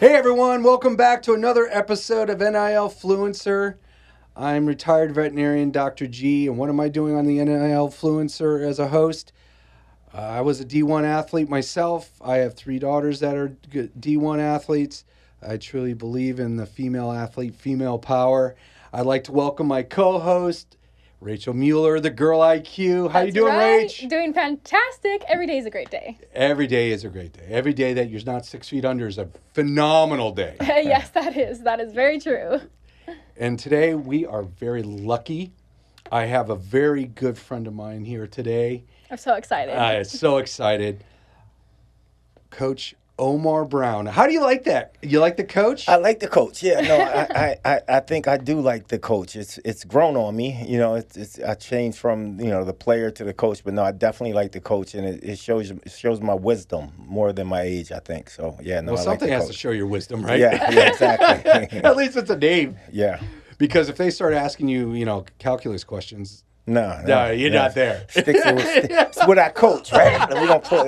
Hey everyone, welcome back to another episode of NILfluencer. I'm retired veterinarian Dr. G, and what am I doing on the NILfluencer as a host? I was a D1 athlete myself. I have three daughters that are D1 athletes. I truly believe in the female athlete, female power. I'd like to welcome my co-host, Rachel Mueller, the Girl IQ. How you That's doing, right. Rach? Doing fantastic. Every day is a great day. Every day is a great day. Every day that you're not 6 feet under is a phenomenal day. Yes, that is. That is very true. And today we are very lucky. I have a very good friend of mine here today. I'm so excited. So excited. Coach Omar Brown. How do you like that? You like the coach? I like the coach. Yeah, no, I think I do like the coach. It's grown on me. It's I changed from the player to the coach, but no, I definitely like the coach, and it shows my wisdom more than my age. I think so. Yeah, no, Well, I like something the has coach. to show your wisdom, right? Yeah, exactly. At least it's a name. Yeah, Because if they start asking you, calculus questions, no, you're not there. It's with our coach, right? We don't put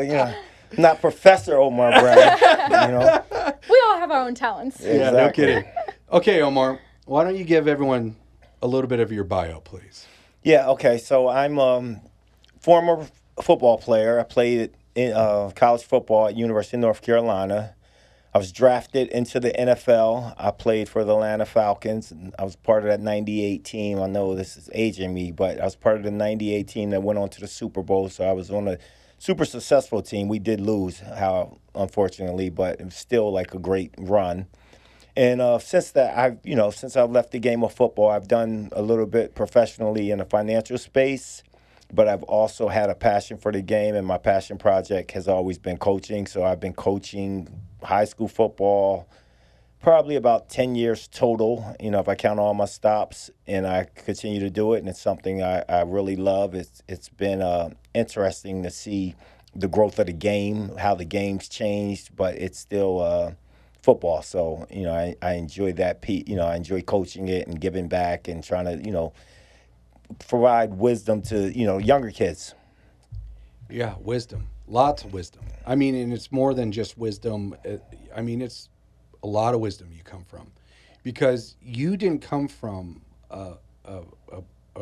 not Professor Omar Brown. We all have our own talents. Yeah, no Exactly. kidding. Okay, Omar, why don't you give everyone a little bit of your bio, please? Yeah, okay. So I'm former football player. I played in college football at University of North Carolina. I was drafted into the NFL. I played for the Atlanta Falcons. I was part of that 98 team. I know this is aging me, but I was part of the 98 team that went on to the Super Bowl. So I was on a super successful team. We did lose, unfortunately, but it was still like a great run. And since that, since I've left the game of football, I've done a little bit professionally in the financial space, but I've also had a passion for the game, and my passion project has always been coaching. So I've been coaching high school football probably about 10 years total, if I count all my stops, and I continue to do it, and it's something I really love. It's been interesting to see the growth of the game, how the game's changed, but it's still football. So, I enjoy that. I enjoy coaching it and giving back and trying to, provide wisdom to, younger kids. Yeah, wisdom. Lots of wisdom. I mean, and it's more than just wisdom. It's a lot of wisdom you come from because you didn't come from a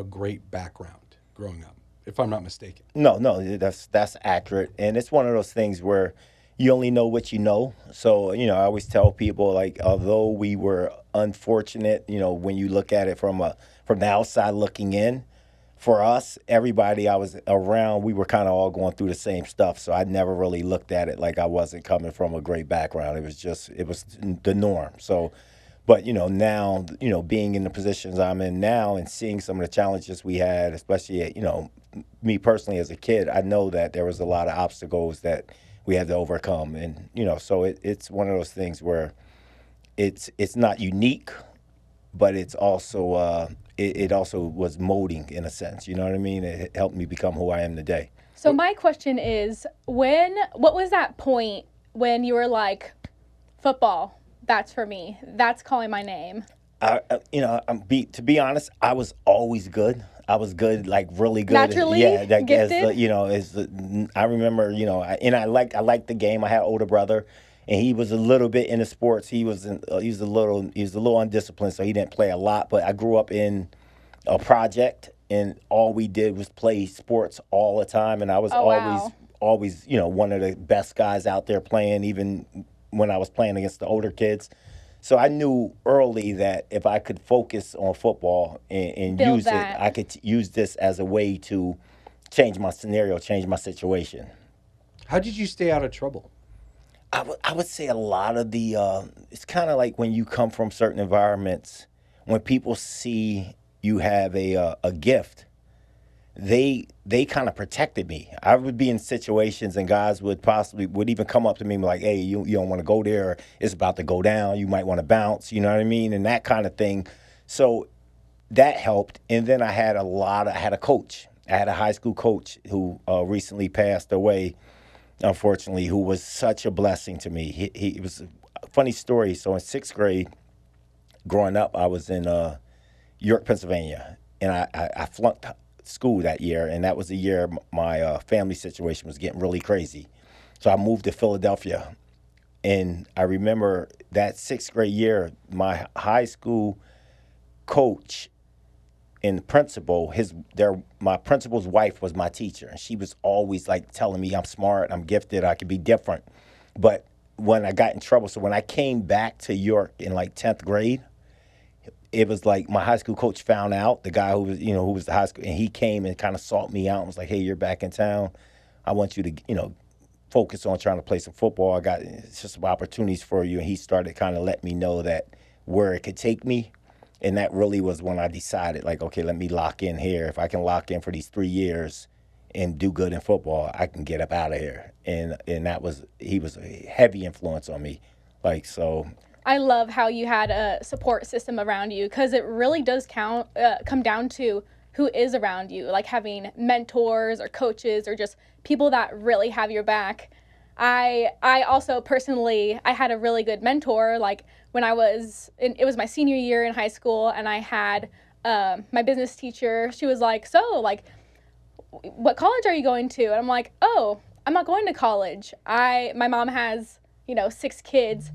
great background growing up, if I'm not mistaken. No, that's accurate. And it's one of those things where you only know what you know. So, I always tell people, like, although we were unfortunate, when you look at it from the outside looking in, for us, everybody I was around, we were kind of all going through the same stuff. So I never really looked at it like I wasn't coming from a great background. It was the norm. So, but, now, being in the positions I'm in now and seeing some of the challenges we had, especially, me personally as a kid, I know that there was a lot of obstacles that we had to overcome. And, so it's one of those things where it's not unique, but it's also it also was molding in a sense. You know what I mean? It helped me become who I am today. So my question is, what was that point when you were like, football, that's for me. That's calling my name. To be honest, I was always good. I was good, like really good. Naturally gifted? I remember, I liked the game. I had an older brother, and he was a little bit into sports. He was a little undisciplined, so he didn't play a lot. But I grew up in a project, and all we did was play sports all the time. And I was Oh, wow. always, one of the best guys out there playing, even when I was playing against the older kids. So I knew early that if I could focus on football and Build use that. it, I could use this as a way to change my scenario, change my situation. How did you stay out of trouble? I would say a lot of it's kind of like when you come from certain environments, when people see you have a gift, they kind of protected me. I would be in situations and guys would even come up to me and be like, hey, you don't want to go there. It's about to go down. You might want to bounce. You know what I mean? And that kind of thing. So that helped. And then I had a coach. I had a high school coach who recently passed away, unfortunately, who was such a blessing to me. He was a funny story. So in sixth grade, growing up, I was in York, Pennsylvania, and I flunked school that year, and that was the year my family situation was getting really crazy. So I moved to Philadelphia And I remember that 6th grade year, my high school coach and principal, my principal's wife was my teacher. And she was always like telling me I'm smart, I'm gifted, I could be different. But when I got in trouble, so when I came back to York in like 10th grade, it was like my high school coach found out, the guy who was the high school, and he came and kind of sought me out and was like, hey, you're back in town. I want you to, focus on trying to play some football. I got just some opportunities for you. And he started kind of letting me know that where it could take me. And that really was when I decided, like, okay, let me lock in here. If I can lock in for these 3 years and do good in football, I can get up out of here. And he was a heavy influence on me. Like, so. I love how you had a support system around you, because it really does come down to who is around you, like having mentors or coaches or just people that really have your back. I also personally, I had a really good mentor, like when it was my senior year in high school, and I had my business teacher. She was like, so like, what college are you going to? And I'm like, oh, I'm not going to college. My mom has, 6 kids.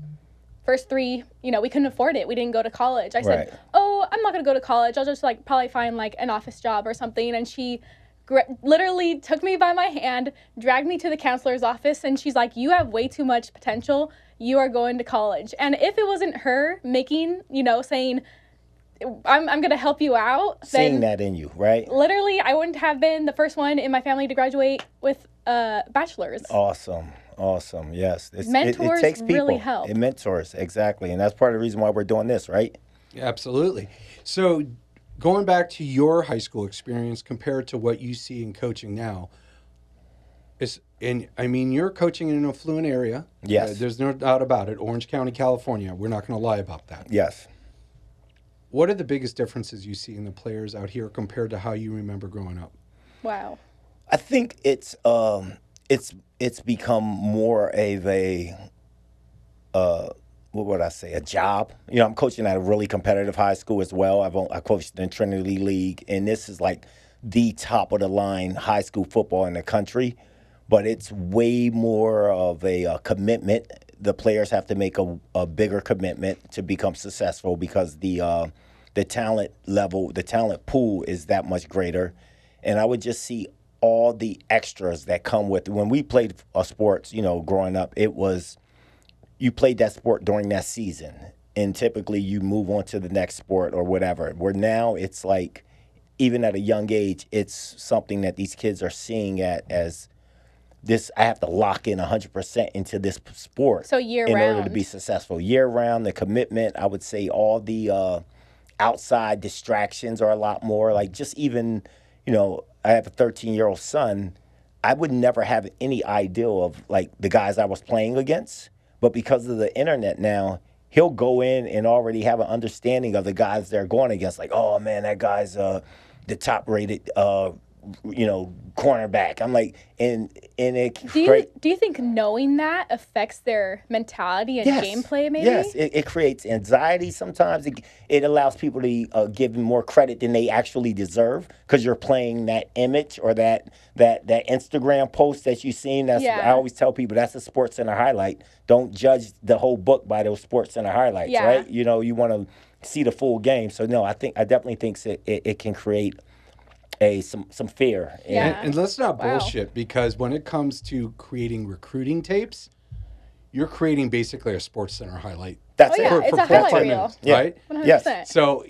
First 3, we couldn't afford it. We didn't go to college. I said, Right. oh, I'm not going to go to college. I'll just probably find an office job or something. And she literally took me by my hand, dragged me to the counselor's office, and she's like, you have way too much potential. You are going to college. And if it wasn't her making, saying, I'm going to help you out. Seeing then that in you, right? literally, I wouldn't have been the first one in my family to graduate with a bachelor's. Awesome. Yes. Mentors it takes people. really help. It mentors, exactly. And that's part of the reason why we're doing this, right? Absolutely. So going back to your high school experience compared to what you see in coaching now, you're coaching in an affluent area. Yes. There's no doubt about it. Orange County, California. We're not going to lie about that. Yes. What are the biggest differences you see in the players out here compared to how you remember growing up? Wow. I think it's become more of a what would I say, a job. I'm coaching at a really competitive high school as well. I coached in Trinity League, and this is like the top of the line high school football in the country. But it's way more of a commitment. The players have to make a bigger commitment to become successful because the talent level, the talent pool is that much greater. And I would just see all the extras that come with it. When we played sports, growing up, it was you played that sport during that season, and typically you move on to the next sport or whatever. Where now it's like, even at a young age, it's something that these kids are seeing as this. I have to lock in 100% into this sport So year in round. order to be successful. Year round, the commitment. I would say all the outside distractions are a lot more. Like just even, I have a 13-year-old son. I would never have any idea of like the guys I was playing against. But because of the internet now, he'll go in and already have an understanding of the guys they're going against. Like, oh man, that guy's the top rated cornerback. I'm like, and it Do you think knowing that affects their mentality and gameplay maybe? Yes, it creates anxiety sometimes. It allows people to give more credit than they actually deserve because you're playing that image or that Instagram post that you've seen. I always tell people that's a Sports Center highlight. Don't judge the whole book by those Sports Center highlights, right? You want to see the full game. So no, I definitely think it can create some fear. And let's not bullshit, because when it comes to creating recruiting tapes, you're creating basically a Sports Center highlight. That's it. It's a highlight reel. Right? 100%. Yes. So,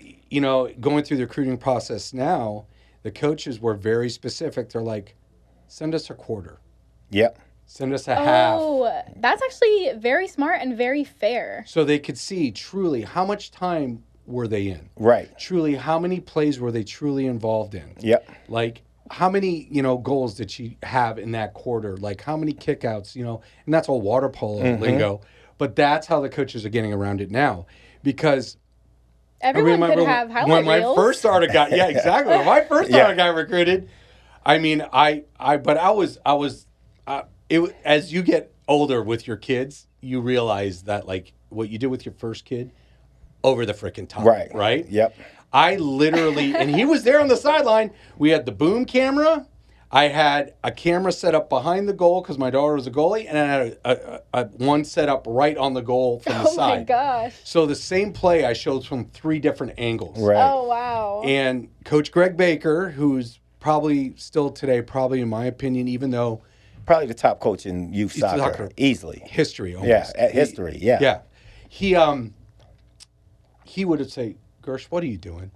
going through the recruiting process now, the coaches were very specific. They're like, send us a quarter. Yep. Send us a half. Oh, that's actually very smart and very fair. So they could see truly how much time were they in. Right. Truly, how many plays were they truly involved in? Yep. Like, how many, goals did she have in that quarter? Like, how many kickouts, and that's all water polo lingo. But that's how the coaches are getting around it now. Because everyone could have highlight when reels. I first started got when I first started got recruited, as you get older with your kids, you realize that like what you did with your first kid, over the freaking top. Right? Yep. I literally, and he was there on the sideline. We had the boom camera. I had a camera set up behind the goal because my daughter was a goalie, and I had a one set up right on the goal from the Oh my side. gosh. So the same play I showed from 3 different angles. Right. Oh wow. And Coach Greg Baker, who's probably still today, probably in my opinion, even though Probably the top coach in youth soccer, soccer. easily. history almost. Yeah, at history. Yeah. Yeah. He would have said, Gersh, what are you doing?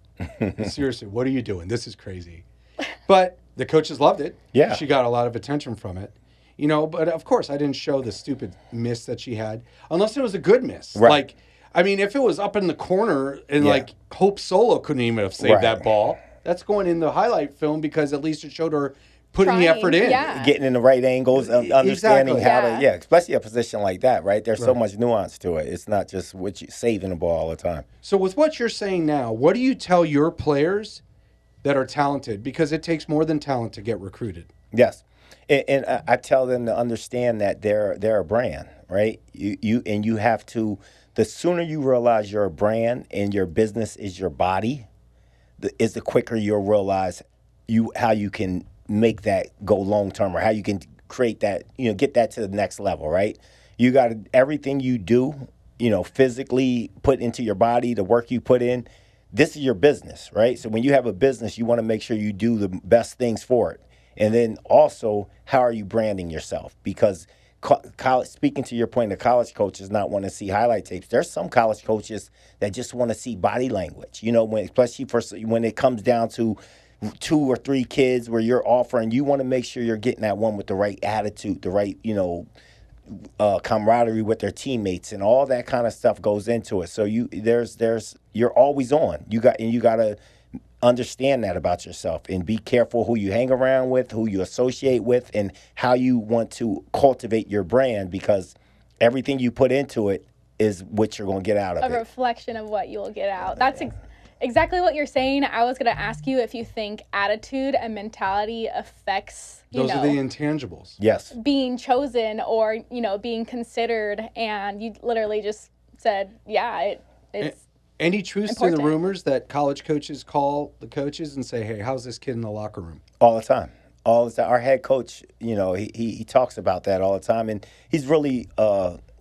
Seriously, what are you doing? This is crazy. But the coaches loved it. Yeah. She got a lot of attention from it. But of course I didn't show the stupid miss that she had, unless it was a good miss. Right. Like, I mean, if it was up in the corner and Yeah. like Hope Solo couldn't even have saved Right. that ball, that's going in the highlight film because at least it showed her putting the Trying, effort in. yeah. Getting in the right angles, understanding Exactly. how Yeah. to, especially a position like that, right? There's so Right. much nuance to it. It's not just what you saving the ball all the time. So with what you're saying now, what do you tell your players that are talented? Because it takes more than talent to get recruited. Yes, and I tell them to understand that they're a brand, right? You have to. The sooner you realize you're a brand and your business is your body, is the quicker you'll realize how you can make that go long term, or how you can create that, get that to the next level, right? You got everything you do, physically put into your body, the work you put in. This is your business, right? So when you have a business, you want to make sure you do the best things for it. And then also, how are you branding yourself? Because college, speaking to your point, the college coaches not want to see highlight tapes. There's some college coaches that just want to see body language. Especially when it comes down to 2 or 3 kids where you're offering, you want to make sure you're getting that one with the right attitude, the right, camaraderie with their teammates, and all that kind of stuff goes into it. So you're always on. You got to understand that about yourself and be careful who you hang around with, who you associate with, and how you want to cultivate your brand, because everything you put into it is what you're going to get out of A it. reflection of what you will get out. That's exactly what you're saying. I was going to ask you if you think attitude and mentality affects, Those are the intangibles. Yes. being chosen or, being considered. And you literally just said, yeah, it's Any truth to important. the rumors that college coaches call the coaches and say, hey, how's this kid in the locker room? All the time. Our head coach, he talks about that all the time, and he's really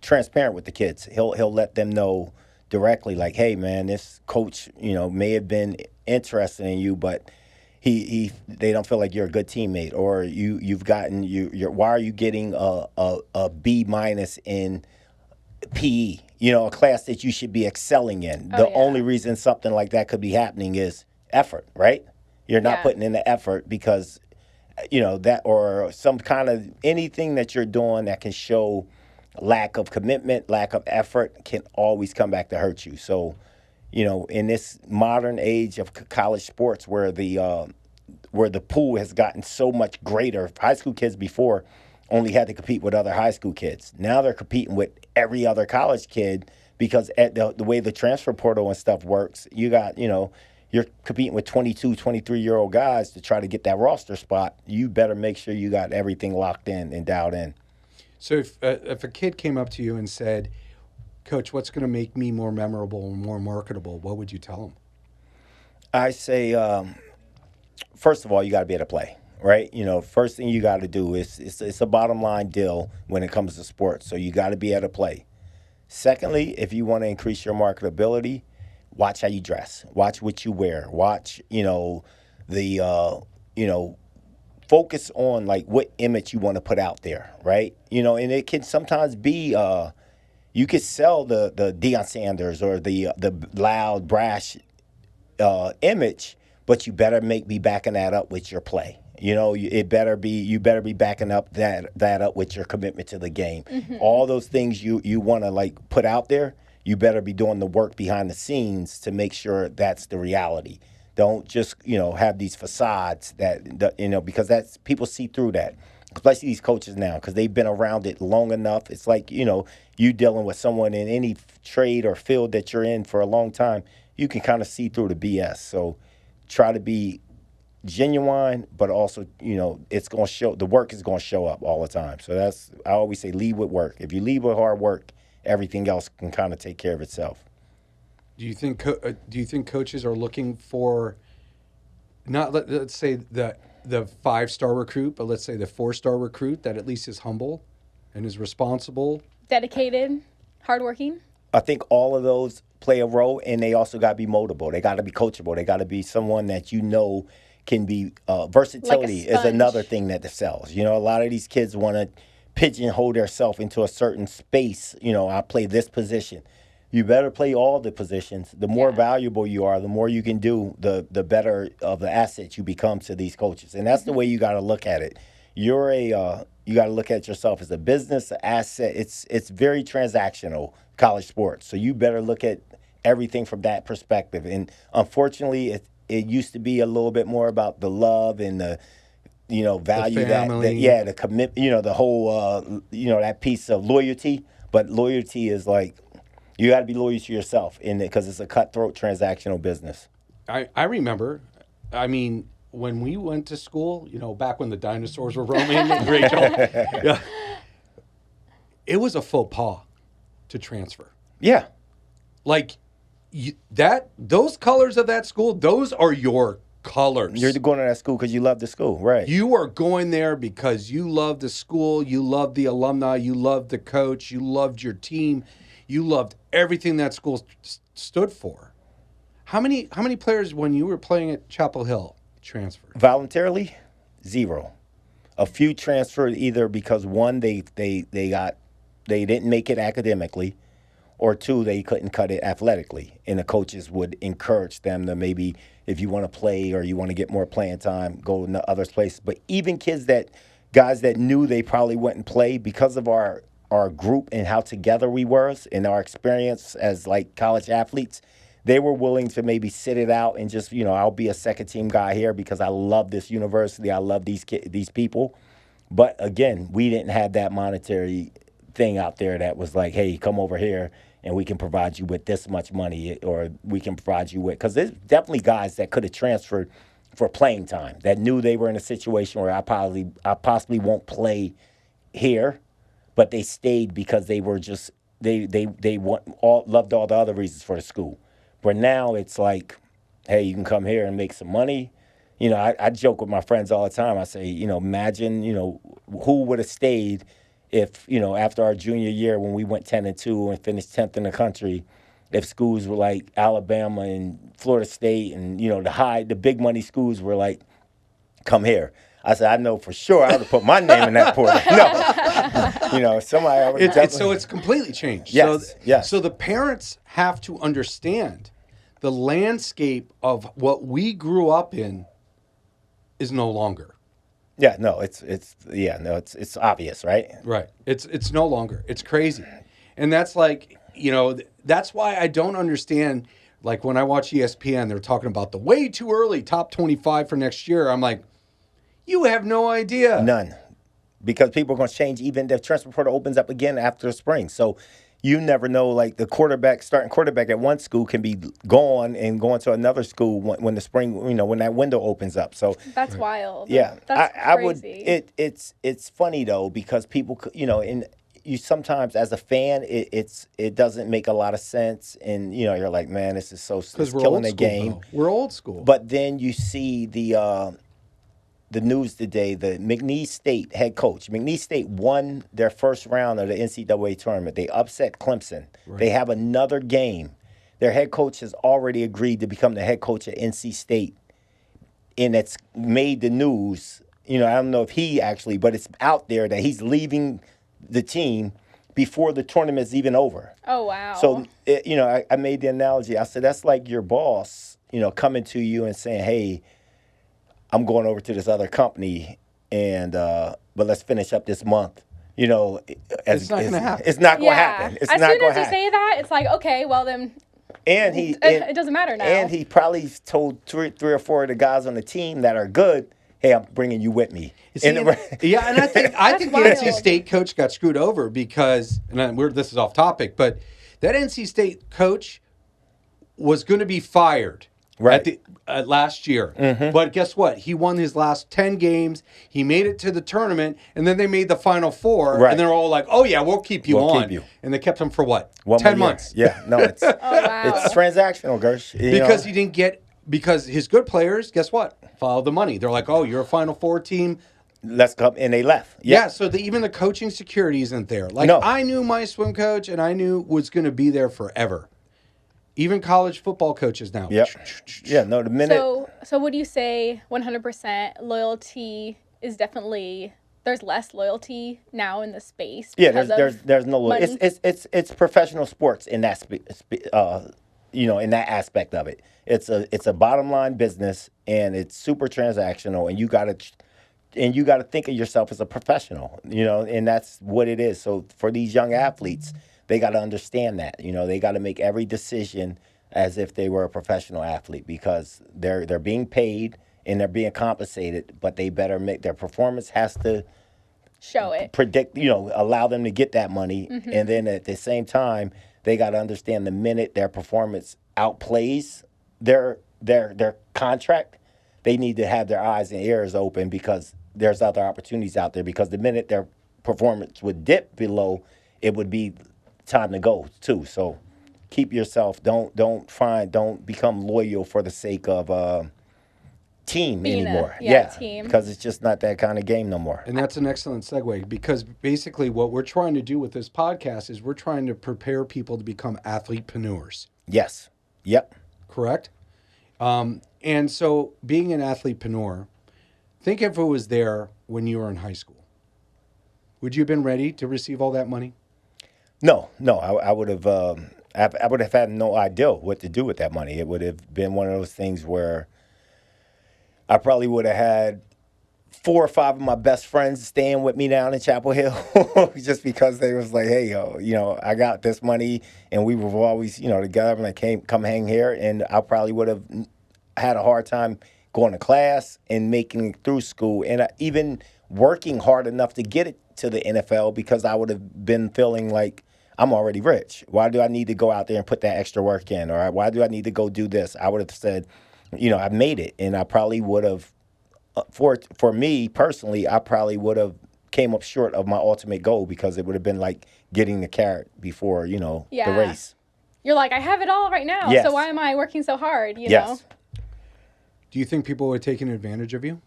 transparent with the kids. He'll let them know directly, like, hey, man, this coach, may have been interested in you, but they don't feel like you're a good teammate, or you've gotten why are you getting a B- in PE? A class that you should be excelling in. The only reason something like that could be happening is effort, right? You're not putting in the effort because, that, or some kind of anything that you're doing that can show lack of commitment, lack of effort, can always come back to hurt you. So, in this modern age of college sports where the pool has gotten so much greater, high school kids before only had to compete with other high school kids. Now they're competing with every other college kid, because at the way the transfer portal and stuff works, you got, you're competing with 22, 23-year-old guys to try to get that roster spot. You better make sure you got everything locked in and dialed in. So if a kid came up to you and said, Coach, what's going to make me more memorable and more marketable, what would you tell them? I say, first of all, you got to be able to play. Right? First thing you got to do is it's a bottom line deal when it comes to sports. So you got to be able to play. Secondly, if you want to increase your marketability, watch how you dress. Watch what you wear. Watch, focus on like what image you want to put out there, right? And it can sometimes be you could sell the Deion Sanders or the loud, brash image, but you better be backing that up with your play. You better be backing up that up with your commitment to the game. Mm-hmm. All those things you want to like put out there, you better be doing the work behind the scenes to make sure that's the reality. Don't just have these facades that because that's people see through that, especially these coaches now, because they've been around it long enough. It's like you dealing with someone in any trade or field that you're in for a long time, you can kind of see through the BS. So try to be genuine, but also, it's going to show, the work is going to show up all the time. So I always say, lead with work. If you lead with hard work, everything else can kind of take care of itself. Do you think coaches are looking for, not let's say that the 5-star recruit, but let's say the 4-star recruit that at least is humble and is responsible, Dedicated, hardworking. I think all of those play a role, and they also got to be moldable. They got to be coachable. They got to be someone that can be versatility is another thing that sells. You know, a lot of these kids want to pigeonhole themselves into a certain space. You know, I play this position. You better play all the positions. The more valuable you are, the more you can do, the better of the assets you become to these coaches. And that's the way you got to look at it. You got to look at yourself as a business, an asset. It's very transactional, college sports. So you better look at everything from that perspective. And unfortunately, it used to be a little bit more about the love and the value, the commitment, the whole that piece of loyalty. But loyalty is like, you got to be loyal to yourself because it's a cutthroat transactional business. I remember, when we went to school, back when the dinosaurs were roaming, Rachel, it was a faux pas to transfer. Yeah. Like, those colors of that school, those are your colors. You're going to that school because you love the school, right? You are going there because you love the school, you love the alumni, you love the coach, you loved your team, you loved everything that school stood for. How many players, when you were playing at Chapel Hill, transferred? Voluntarily, 0. A few transferred either because one, they didn't make it academically, or 2, they couldn't cut it athletically. And the coaches would encourage them to maybe, if you want to play or you want to get more playing time, go to other places. But even guys that knew they probably wouldn't play because of our group and how together we were and our experience as like college athletes, they were willing to maybe sit it out and just, I'll be a second team guy here because I love this university. I love these people. But again, we didn't have that monetary thing out there that was like, hey, come over here and we can provide you with this much money, or we can provide you with, because there's definitely guys that could have transferred for playing time that knew they were in a situation where I possibly won't play here, but they stayed because they were just loved all the other reasons for the school. Where now it's like, hey, you can come here and make some money. I joke with my friends all the time. I say, imagine, who would have stayed if, after our junior year when we went 10-2 and finished 10th in the country, if schools were like Alabama and Florida State and, the big money schools were like, come here. I said, I know for sure I would have put my name in that portal. No. Somebody already so it's completely changed. Yes, yes. So the parents have to understand the landscape of what we grew up in is no longer. Yeah, no, it's obvious, right? Right. It's no longer. It's crazy. And that's like, that's why I don't understand, like when I watch ESPN, they're talking about the way too early top 25 for next year. I'm like, you have no idea. None. Because people are going to change. Even the transfer portal opens up again after the spring. So you never know, like the starting quarterback at one school can be gone and going to another school when the spring, when that window opens up. So that's wild. Yeah. That's crazy. It's funny though, because people, and you sometimes as a fan, it doesn't make a lot of sense. And, you're like, man, this is so killing the game. Though. We're old school. But then you see the news today, the McNeese State head coach. McNeese State won their first round of the NCAA tournament. They upset Clemson. Right. They have another game. Their head coach has already agreed to become the head coach at NC State. And it's made the news. I don't know if he actually, but it's out there that he's leaving the team before the tournament's even over. Oh, wow. So, I made the analogy. I said, that's like your boss, coming to you and saying, hey, I'm going over to this other company, but let's finish up this month. It's not going to happen. It's not going to happen. As soon as you say that, it's like, okay, well then. And it doesn't matter now. And he probably told three or four of the guys on the team that are good, hey, I'm bringing you with me. And I think the NC State coach got screwed over because, this is off topic, but that NC State coach was going to be fired. Right. Last year. Mm-hmm. But guess what? He won his last 10 games. He made it to the tournament, and then they made the Final Four, right. And they're all like, oh, yeah, we'll keep you on. And they kept him for what? 10 months. Yeah, no, it's it's transactional, Gersh. Because he didn't get because his good players, guess what? Follow the money. They're like, oh, you're a Final Four team. Let's come, and they left. Yeah, so even the coaching security isn't there. Like, No. I knew my swim coach, and I knew was going to be there forever. Even college football coaches now. Yep. Yeah, no, the minute. So would you say 100% loyalty is definitely, there's less loyalty now in the space? Yeah, because there's no loyalty. money? It's professional sports in that in that aspect of it. It's a bottom line business, and it's super transactional, and you gotta think of yourself as a professional, and that's what it is. So for these young athletes, they got to understand that, they got to make every decision as if they were a professional athlete, because they're being paid and they're being compensated, but they better make their performance has to Show it. predict, allow them to get that money. And then at the same time, they got to understand the minute their performance outplays their contract, they need to have their eyes and ears open, because there's other opportunities out there. Because the minute their performance would dip below, it would be time to go too. So keep yourself. Don't become loyal for the sake of team Being anymore. team. Because it's just not that kind of game no more. And that's an excellent segue, because basically what we're trying to do with this podcast is we're trying to prepare people to become athletepreneurs. Yes. Yep. Correct? And so being an athletepreneur, think if it was there when you were in high school. Would you have been ready to receive all that money? No. I would have. I would have had no idea what to do with that money. It would have been one of those things where I probably would have had 4 or 5 of my best friends staying with me down in Chapel Hill, just because they was like, hey, I got this money, and we were always, together, and come hang here, and I probably would have had a hard time going to class and making it through school, and even working hard enough to get it to the NFL, because I would have been feeling like I'm already rich. Why do I need to go out there and put that extra work in? Or why do I need to go do this? I would have said, I made it, and I probably would have, for me personally, I probably would have came up short of my ultimate goal, because it would have been like getting the carrot before, the race. You're like, I have it all right now, Yes. so why am I working so hard, Yes. know? Do you think people were taking advantage of you?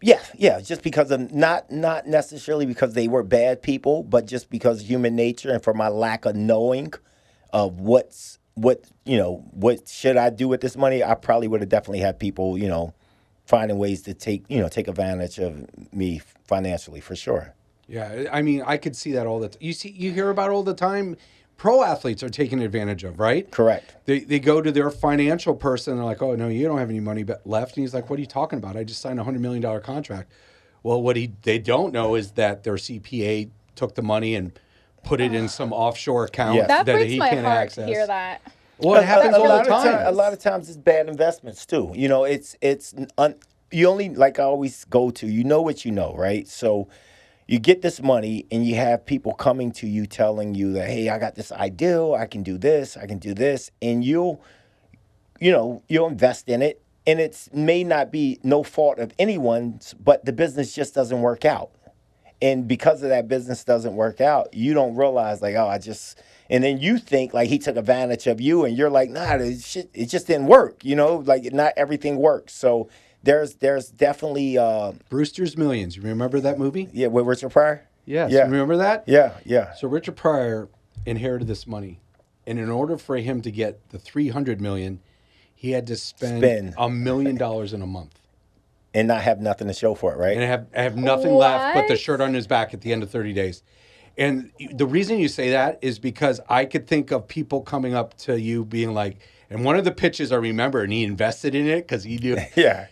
Yeah, just because of not necessarily because they were bad people, but just because of human nature, and for my lack of knowing of what should I do with this money, I probably would have definitely had people, finding ways to take advantage of me financially, for sure. Yeah, I mean, I could see that all the time. You hear about all the time. Pro athletes are taken advantage of, right? Correct. They go to their financial person, and they're like, oh, no, you don't have any money left. And he's like, what are you talking about? I just signed a $100 million contract. Well, they don't know is that their CPA took the money and put it in some offshore account Yes. That that breaks he my can't heart access. to hear that. Well, it happens all the time. A lot of times it's bad investments too. You only, like I always go to, what you know, right? So you get this money, and you have people coming to you telling you that, hey, I got this ideal, I can do this, and you'll invest in it, and it may not be no fault of anyone's, but the business just doesn't work out. And because of that business doesn't work out, you don't realize like, and then you think like he took advantage of you, and you're like, nah, it just didn't work, like not everything works. So there's definitely Brewster's Millions. You remember that movie? yeah, with Richard Pryor? Yes. Yeah. You remember that? Yeah. So Richard Pryor inherited this money, and in order for him to get the $300 million, he had to spend $1 million in a month. And not have nothing to show for it, right? And have nothing left but the shirt on his back at the end of 30 days. And the reason you say that is because I could think of people coming up to you being like, and one of the pitches I remember, and he invested in it because he knew. Yeah.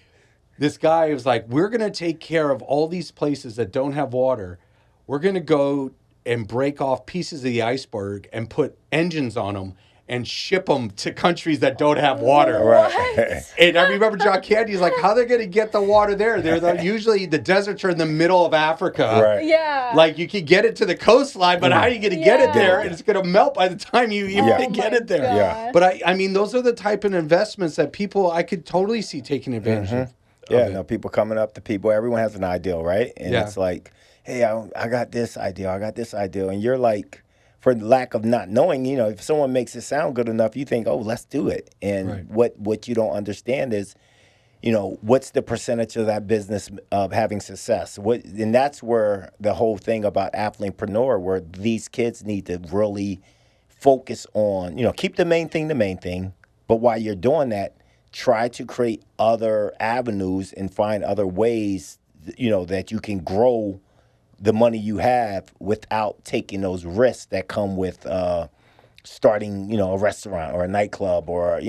This guy was like, we're going to take care of all these places that don't have water. We're going to go and break off pieces of the iceberg and put engines on them and ship them to countries that don't have water. Right. And I remember John Candy's like, how are they going to get the water there? Usually the deserts are in the middle of Africa. Right. Yeah. Like you can get it to the coastline, but how are you going to get it there? And it's going to melt by the time you even get it there. Yeah. But I mean, those are the type of investments that people, I could totally see taking advantage of. Yeah, people coming up to people. Everyone has an ideal, right? And it's like, hey, I got this ideal. And you're like, for lack of not knowing, if someone makes it sound good enough, you think, oh, let's do it. And Right. what you don't understand is, what's the percentage of that business of having success? And that's where the whole thing about athletepreneur, where these kids need to really focus on, keep the main thing, but while you're doing that, try to create other avenues and find other ways, that you can grow the money you have without taking those risks that come with starting, a restaurant or a nightclub or,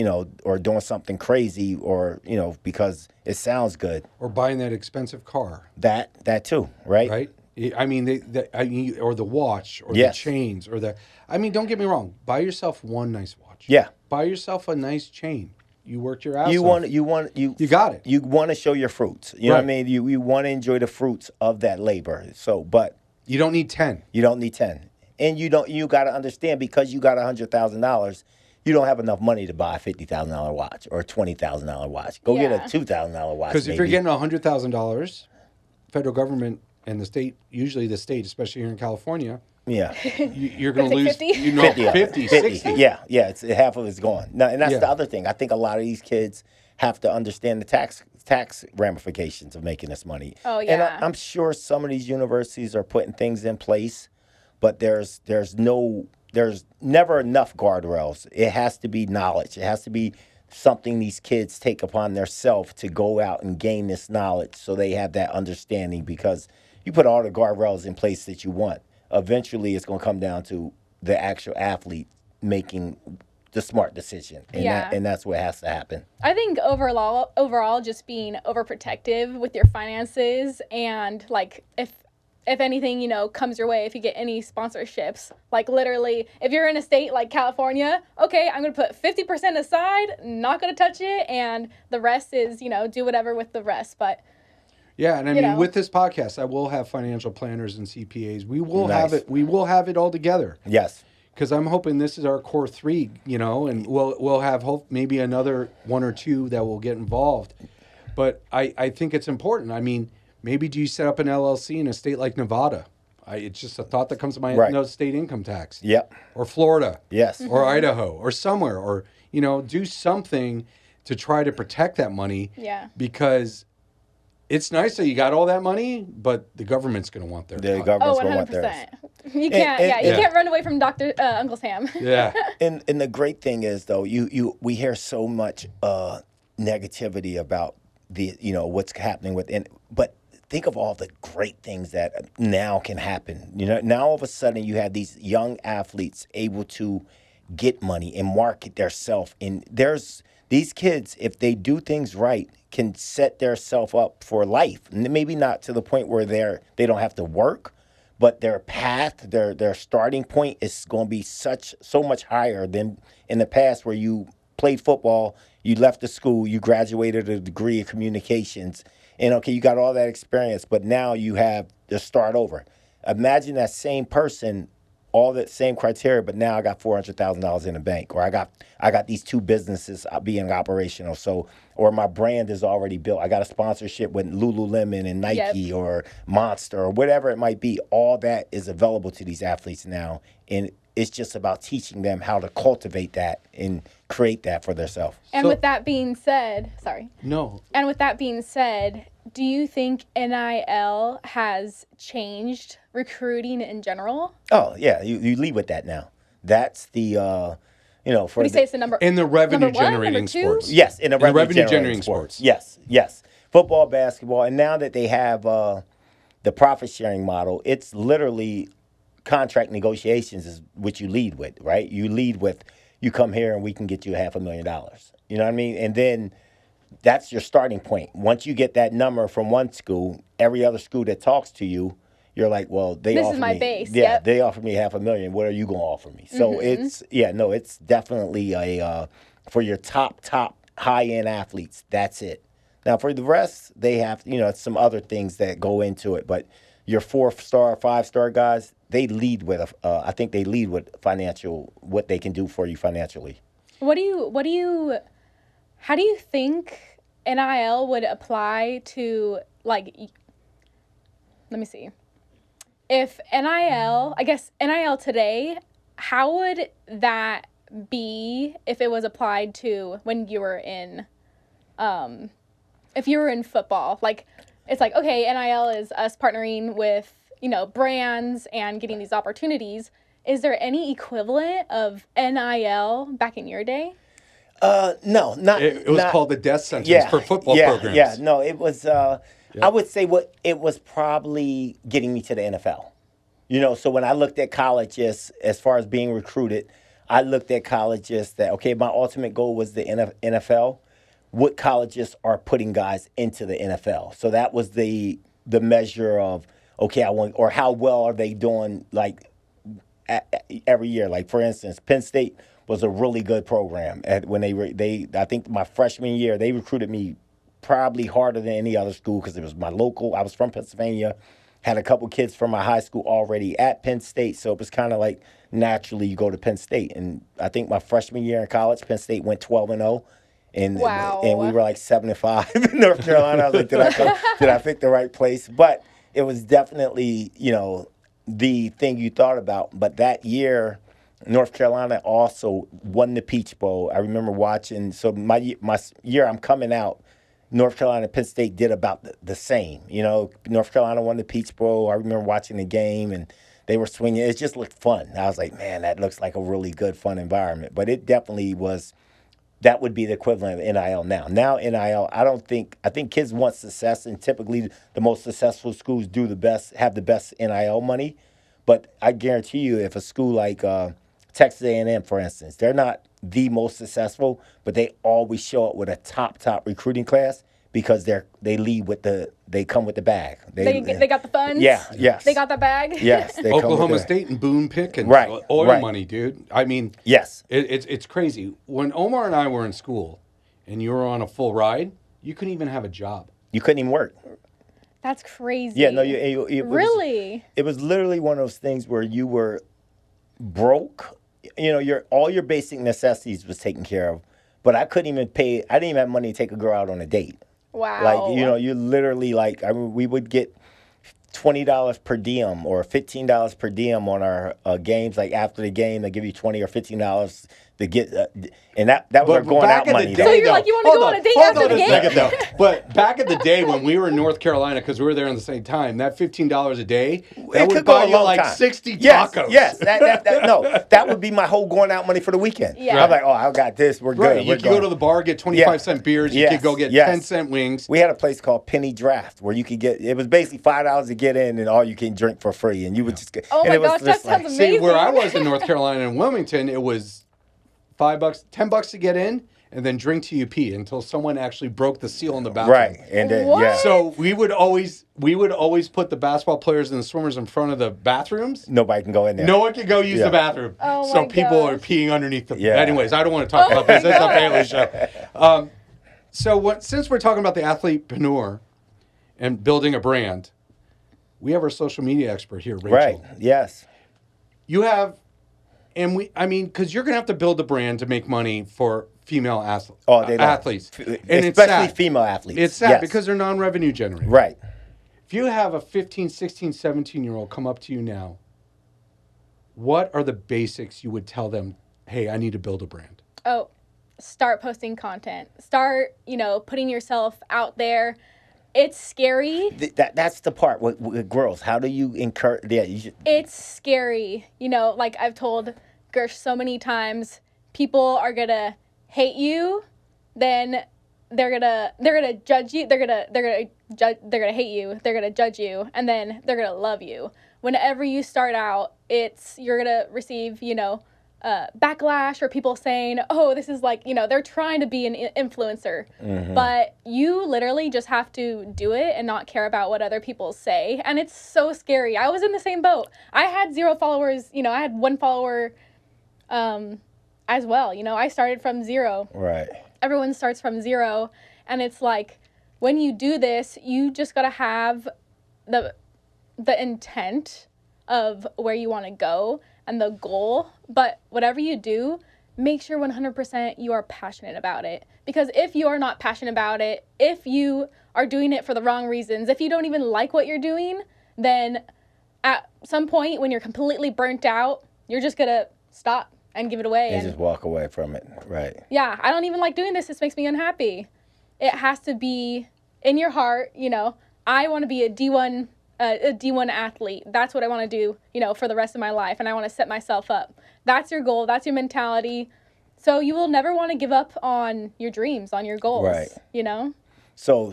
or doing something crazy or, because it sounds good. Or buying that expensive car. That too, right? Right? I mean, or the watch, or Yes. the chains, or the. I mean, don't get me wrong. Buy yourself one nice watch. Yeah. Buy yourself a nice chain. You worked your ass You off. You got it. You want to show your fruits. You know what I Right. mean? You want to enjoy the fruits of that labor. So, but You don't need 10. you don't need 10. And you got to understand, because you got $100,000, you don't have enough money to buy a $50,000 watch or a $20,000 watch. Go get Yeah. a $2,000 watch. Because if you're maybe. getting $100,000, federal government and the state, usually the state, especially here in California, Yeah. you're going to Would lose. it take 50? You know, 50 of it. 50, 60. Yeah, it's half of it's gone. Now, and that's Yeah. the other thing. I think a lot of these kids have to understand the tax ramifications of making this money. Oh, And yeah. I'm sure some of these universities are putting things in place, but there's never enough guardrails. It has to be knowledge. It has to be something these kids take upon themselves to go out and gain this knowledge, so they have that understanding. Because you put all the guardrails in place that you want, eventually it's going to come down to the actual athlete making the smart decision, and Yeah. that's what has to happen. I think overall, just being overprotective with your finances, and like if anything, comes your way, if you get any sponsorships, like literally, if you're in a state like California, okay, I'm gonna put 50% aside, not gonna touch it, and the rest is, do whatever with the rest. But Yeah, and I mean, know. with this podcast, I will have financial planners and CPAs. We will Nice. have it. We will have it all together. Yes. Because I'm hoping this is our core 3, and we'll have maybe another 1 or 2 that will get involved. But I think it's important. I mean, maybe do you set up an LLC in a state like Nevada? It's just a thought that comes to my head. Right. No state income tax. Yep. Or Florida. Yes. Or Idaho or somewhere. Or, do something to try to protect that money. Yeah. Because it's nice that you got all that money, but the government's going to want their The cut. government's Oh, going to want theirs. 100%. You can't. and- you Yeah. can't run away from Uncle Sam. Yeah. And the great thing is, though, we hear so much negativity about the what's happening but think of all the great things that now can happen. Now all of a sudden you have these young athletes able to get money and market their self. And there's these kids, if they do things right, can set their self up for life. Maybe not to the point where they don't have to work, but their path, their starting point is going to be so much higher than in the past, where you played football, you left the school, you graduated a degree of communications, and okay, you got all that experience, but now you have to start over. Imagine that same person, all that same criteria, but now I got $400,000 in the bank, or I got these 2 businesses being operational. So, or my brand is already built. I got a sponsorship with Lululemon and Nike, Yep. or Monster, or whatever it might be. All that is available to these athletes now, and it's just about teaching them how to cultivate that and create that for themselves. And So- with that being said, No. And with that being said, do you think NIL has changed recruiting in general? Oh yeah, you lead with that now. That's the for Would you say it's the number? In the revenue number one, generating number two? sports. Yes, in the In the revenue revenue generating generating sports. sports. Yes. Football, basketball, and now that they have the profit sharing model, it's literally contract negotiations is what you lead with, right? You lead with, you come here and we can get you $500,000. You know what I mean? And then that's your starting point. Once you get that number from one school, every other school that talks to you, you're like, well, This is offer my me, base, Yeah, yep. they offered me $500,000. What are you going to offer me? So it's definitely for your top high end athletes. That's it. Now for the rest, they have some other things that go into it. But your 4-star, 5-star guys, they lead with I think they lead with financial, what they can do for you financially. How do you think NIL would apply to, like, let me see. If NIL, I guess NIL today how would that be if it was applied to when you were in, if you were in football? Like, it's like, okay, NIL is us partnering with, brands and getting these opportunities. Is there any equivalent of NIL back in your day? No, not. It was not, called the death sentence for football programs. Yeah, no, it was. I would say it was probably getting me to the NFL. So when I looked at colleges as far as being recruited, I looked at colleges that, okay, my ultimate goal was the NFL. What colleges are putting guys into the NFL? So that was the measure of, okay, or how well are they doing, like, every year. Like, for instance, Penn State was a really good program. When I think my freshman year, they recruited me probably harder than any other school because it was my local. I was from Pennsylvania, had a couple kids from my high school already at Penn State, so it was kind of like naturally you go to Penn State. And I think my freshman year in college, Penn State went 12-0. Wow. And we were like 7-5 in North Carolina. I was like, did I pick the right place? But it was definitely, the thing you thought about. But that year, North Carolina also won the Peach Bowl. I remember watching. So my year I'm coming out, North Carolina and Penn State did about the same. North Carolina won the Peach Bowl. I remember watching the game, and they were swinging. It just looked fun. I was like, man, that looks like a really good, fun environment. But it definitely was. That would be the equivalent of NIL now. Now NIL, I think kids want success, and typically the most successful schools have the best NIL money. But I guarantee you, if a school like Texas A&M, for instance, they're not the most successful, but they always show up with a top recruiting class because they come with the bag. They got the funds. Yeah, yes. They got the bag. Yes, they Oklahoma State and Boone Pickens, oil money, dude. I mean, yes, it's crazy. When Omar and I were in school, and you were on a full ride, you couldn't even have a job. You couldn't even work. That's crazy. Yeah, no, really. It was literally one of those things where you were broke. All your basic necessities was taken care of, but I couldn't even pay. I didn't even have money to take a girl out on a date. Wow. Like, you literally, like, we would get $20 per diem or $15 per diem on our games. Like, after the game, they give you $20 or $15 to get, and that was our going out money. So you're like, you want to go on a date after the game? But back in the day when we were in North Carolina, because we were there at the same time, that $15 a day, that would buy you like 60 tacos. Yes, that would be my whole going out money for the weekend. Yeah. I'm like, oh, I got this. We're good. You could go to the bar, get 25-cent beers. You could go get 10-cent wings. We had a place called Penny Draft where you could get, it was basically $5 to get in and all you can drink for free. And you would just get, oh my gosh, that sounds amazing. See, where I was in North Carolina and Wilmington, it was $5, $10 to get in, and then drink till you pee until someone actually broke the seal in the bathroom. Right, and then So we would always put the basketball players and the swimmers in front of the bathrms. Nobody can go in there. No one can go use the bathroom. Oh so my people gosh. are peeing underneath the. Yeah. Anyways, I don't want to talk about this. It's a family show. Since we're talking about the athletepreneur and building a brand, we have our social media expert here, Rachel. Right. Yes. You have. And because you're going to have to build a brand to make money for female athletes. And especially female athletes. It's sad because they're non-revenue generating. Right. If you have a 15, 16, 17-year-old come up to you now, what are the basics you would tell them, hey, I need to build a brand? Oh, start posting content. Start, putting yourself out there. It's scary. That's the part with girls. How do you encourage? It's scary. Like I've told Gersh so many times, people are gonna hate you, then they're gonna judge you. They're gonna hate you. They're gonna judge you, and then they're gonna love you. Whenever you start out, you're gonna receive backlash or people saying, oh, this is like, they're trying to be an influencer. Mm-hmm. But you literally just have to do it and not care about what other people say. And it's so scary. I was in the same boat. I had 0 followers. I had 1 follower as well. I started from 0. Right. Everyone starts from 0. And it's like, when you do this, you just got to have the intent of where you want to go and the goal, but whatever you do, make sure 100% you are passionate about it. Because if you are not passionate about it, if you are doing it for the wrong reasons, if you don't even like what you're doing, then at some point when you're completely burnt out, you're just gonna stop and give it away. And just walk away from it, right? Yeah, I don't even like doing this. This makes me unhappy. It has to be in your heart, you know. I want to be a D1 athlete. That's what I want to do, you know, for the rest of my life, and I want to set myself up. That's your goal. That's your mentality. So you will never want to give up on your dreams, on your goals, Right. you know? So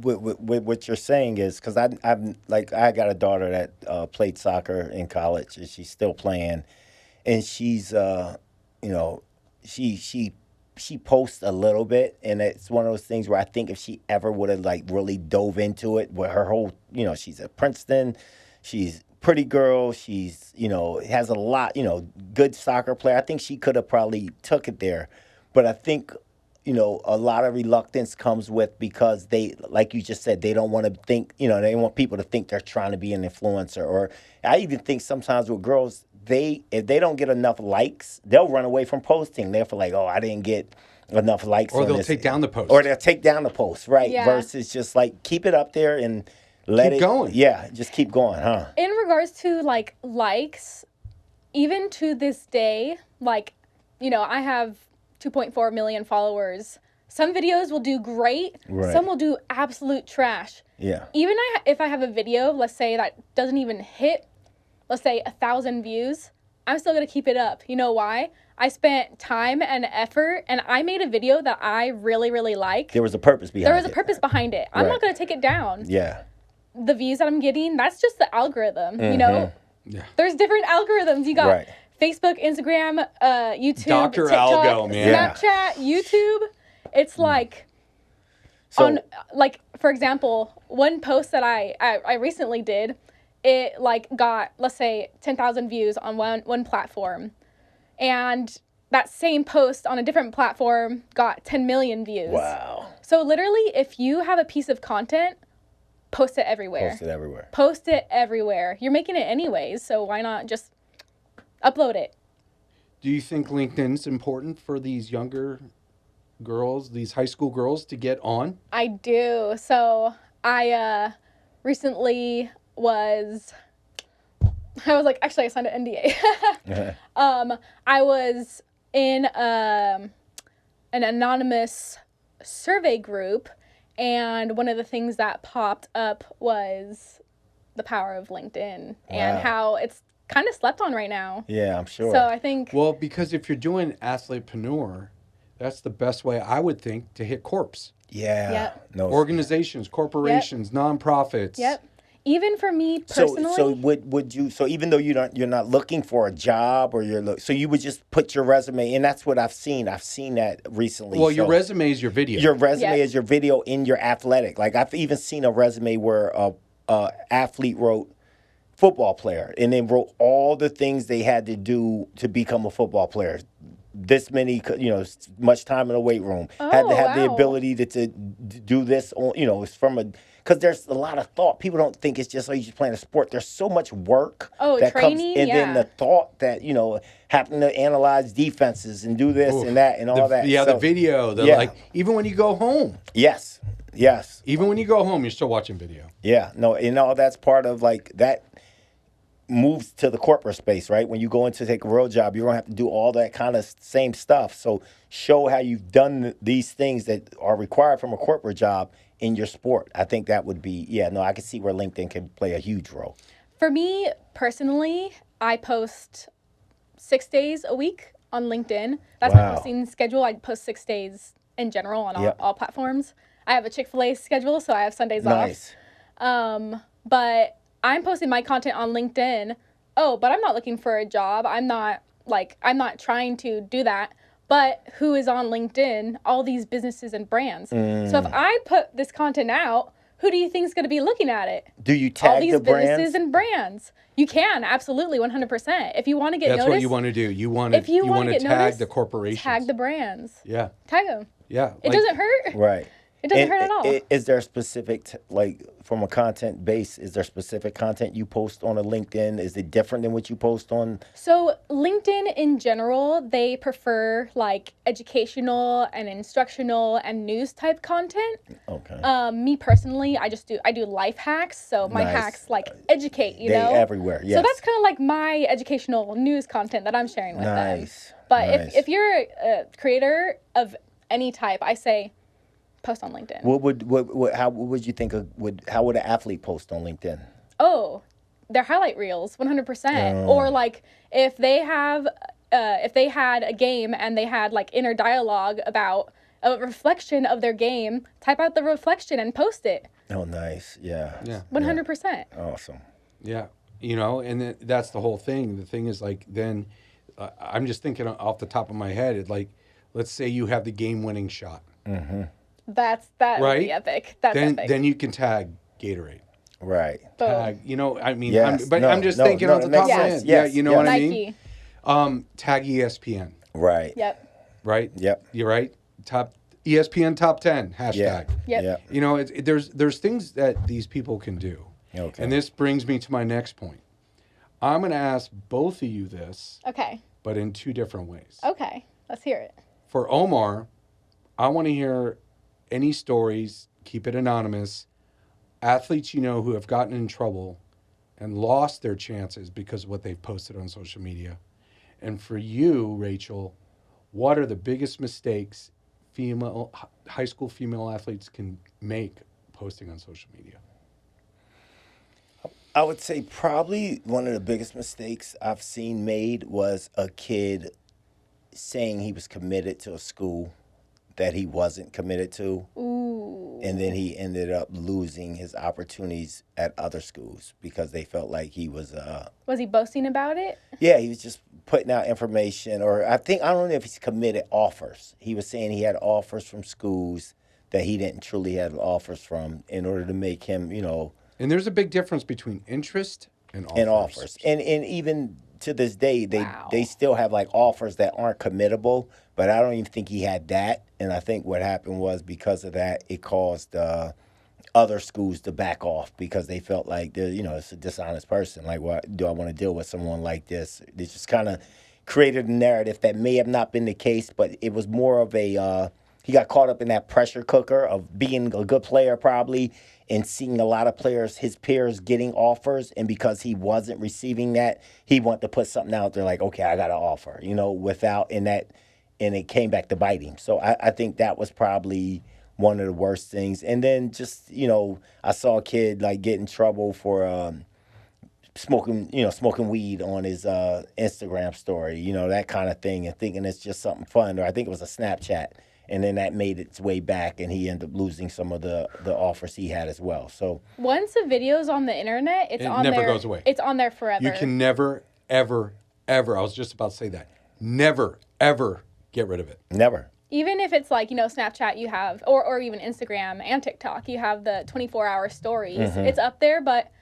what you're saying is, because I'm like, I got a daughter that played soccer in college, and she's still playing, and she's you know, she posts a little bit, and it's one of those things where I think if she ever would have like really dove into it, with her whole, you know, she's at Princeton, she's pretty girl, she's, you know, has a lot, you know, good soccer player. I think she could have probably took it there, but I think, you know, a lot of reluctance comes with, because they, like you just said, they don't want to think, you know, they want people to think they're trying to be an influencer. Or I even think sometimes with girls, if they don't get enough likes, they'll run away from posting. They're like, oh, I didn't get enough likes. Or on they'll this. take down the post. Or they'll take down the post, right? Yeah. Versus just like keep it up there and let Keep it going. Yeah, just keep going, huh? In regards to like likes, even to this day, like, you know, I have 2.4 million followers. Some videos will do great. Right. Some will do absolute trash. Yeah. Even if I have a video, let's say that doesn't even hit, let's say 1,000 views, I'm still going to keep it up. You know why? I spent time and effort, and I made a video that I really, really like. There was a purpose behind it. There was a purpose behind it. I'm Right. not going to take it down. Yeah. The views that I'm getting, that's just the algorithm, you know? Yeah. There's different algorithms. You got Right. Facebook, Instagram, YouTube, Dr. TikTok, Algo, man. Yeah. Snapchat, YouTube. It's like, So like, for example, one post that I recently did, it like got, let's say, 10,000 views on one platform. And that same post on a different platform got 10 million views. wow. So literally, if you have a piece of content, post it everywhere. Post it everywhere. Post it everywhere. You're making it anyways, so why not just upload it? Do you think LinkedIn's important for these younger girls, these high school girls, to get on? I do. So I recently I was like, actually, I signed an NDA. I was in an anonymous survey group, and one of the things that popped up was the power of LinkedIn and Wow. how it's kind of slept on right now. Yeah, I'm sure. So I think, Well, because if you're doing athletepreneur, that's the best way, I would think, to hit corps. yeah. Yep. No. Organizations, corporations, nonprofits. yep. Even for me personally, So would you? So even though you're not looking for a job, or so you would just put your resume, and that's what I've seen. I've seen that recently. Well, your So resume is your video. your resume Yep. is your video in your athletic. Like I've even seen a resume where a athlete wrote football player, and then wrote all the things they had to do to become a football player. This many, you know, much time in the weight room. Had to Oh, have the wow. ability to do this. You know, it's from because there's a lot of thought. People don't think it's just like you just playing a sport. There's so much work that training, comes, and then yeah. the thought that, you know, having to analyze defenses and do this Oof. and that and all that. Yeah, So, the video. yeah. Like, even when you go home. Yes. Yes. Even when you go home, you're still watching video. Yeah. No, and all that's part of like that moves to the corporate space, right? When you go in to take a real job, you're going to have to do all that kind of same stuff. So show how you've done these things that are required from a corporate job in your sport. I think that would be, I can see where LinkedIn can play a huge role. for me personally, I post 6 days a week on LinkedIn. That's Wow. my posting schedule. I post 6 days in general on Yep. all platforms. I have a Chick-fil-A schedule, so I have Sundays Nice. off. But I'm posting my content on LinkedIn. Oh, but I'm not looking for a job. I'm not trying to do that. But who is on LinkedIn? All these businesses and brands. So if I put this content out, who do you think is going to be looking at it? Do you All tag these the businesses brands? and brands. You can, absolutely, 100%. If you want to get That's noticed, what you want to do. You want if you to wanna get tag noticed, the corporations. tag the brands. Yeah. Tag them. Yeah. It doesn't hurt. Right. It It doesn't hurt at all. Is there specific, like, from a content base, is there specific content you post on a LinkedIn? Is it different than what you post on? So LinkedIn in general, they prefer like educational and instructional and news type content. Okay. Me personally, I do life hacks. So my Nice. hacks like educate, you They know. everywhere, yes. So that's kind of like my educational news content that I'm sharing with them. Nice. But Nice. if you're a creator of any type, I say post on LinkedIn. How would you think how would an athlete post on LinkedIn? Oh, their highlight reels, 100%. Or like if they had a game and they had like inner dialogue about a reflection of their game, type out the reflection and post it. Oh, nice. Yeah. Yeah. 100%. Awesome. Yeah. And that's the whole thing. The thing is, like, then I'm just thinking off the top of my head, like, let's say you have the game-winning shot. Mm-hmm. That right? would be epic. That's epic. Then you can tag Gatorade. Right. Boom. Tag, I mean, Yes. I'm just thinking off the top of my head. Yes. Yeah, you know what I mean? Nike. Tag ESPN. Right. Yep. Right? Yep. You're right. ESPN top 10 hashtag. Yeah. Yep. There's things that these people can do. Okay. And this brings me to my next point. I'm going to ask both of you this, Okay. but in two different ways. Okay. Let's hear it. For Omar, I want to hear any stories, keep it anonymous, athletes who have gotten in trouble and lost their chances because of what they've posted on social media. And for you, Rachel, what are the biggest mistakes high school female athletes can make posting on social media? I would say probably one of the biggest mistakes I've seen made was a kid saying he was committed to a school that he wasn't committed to. Ooh. And then he ended up losing his opportunities at other schools because they felt like he was Was he boasting about it? yeah, he was just putting out information, or I don't know if he's committed offers. He was saying he had offers from schools that he didn't truly have offers from in order to make him, And there's a big difference between interest and offers. and offers. And even to this day, Wow. they still have like offers that aren't committable, but I don't even think he had that. And I think what happened was because of that, it caused other schools to back off because they felt like it's a dishonest person. Like, why do I want to deal with someone like this? They just kind of created a narrative that may have not been the case, but it was more of a he got caught up in that pressure cooker of being a good player probably and seeing a lot of players, his peers, getting offers. And because he wasn't receiving that, he wanted to put something out there like, okay, I got an offer, and it came back to bite him. So I think that was probably one of the worst things. And then just, I saw a kid like get in trouble for smoking weed on his Instagram story, that kind of thing, and thinking it's just something fun. Or I think it was a Snapchat. And then that made its way back, and he ended up losing some of the offers he had as well. So once a video's on the internet, it never goes away. It's on there forever. You can never, ever, ever, I was just about to say that, never, ever get rid of it. never. Even if it's like, Snapchat you have, or even Instagram and TikTok, you have the 24-hour stories. Mm-hmm. It's up there, but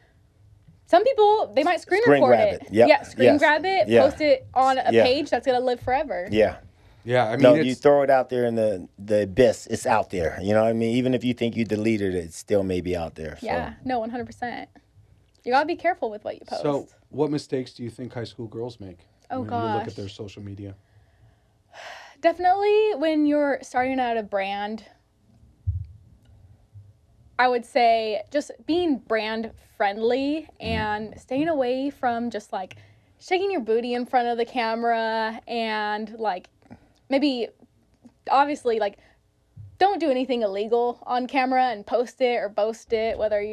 some people, they might screen record grab it. it. Yep. Yeah, screen Yes. grab it, Yeah. post it on a Yeah. page that's going to live forever. Yeah. Yeah, I mean, No, you throw it out there in the abyss, it's out there. You know what I mean? Even if you think you deleted it, it still may be out there. So. Yeah, no, 100%. You got to be careful with what you post. So what mistakes do you think high school girls make Oh, when you look gosh. at their social media? Definitely when you're starting out a brand, I would say just being brand friendly and staying away from just like shaking your booty in front of the camera and like maybe obviously like don't do anything illegal on camera and post it or boast it, whether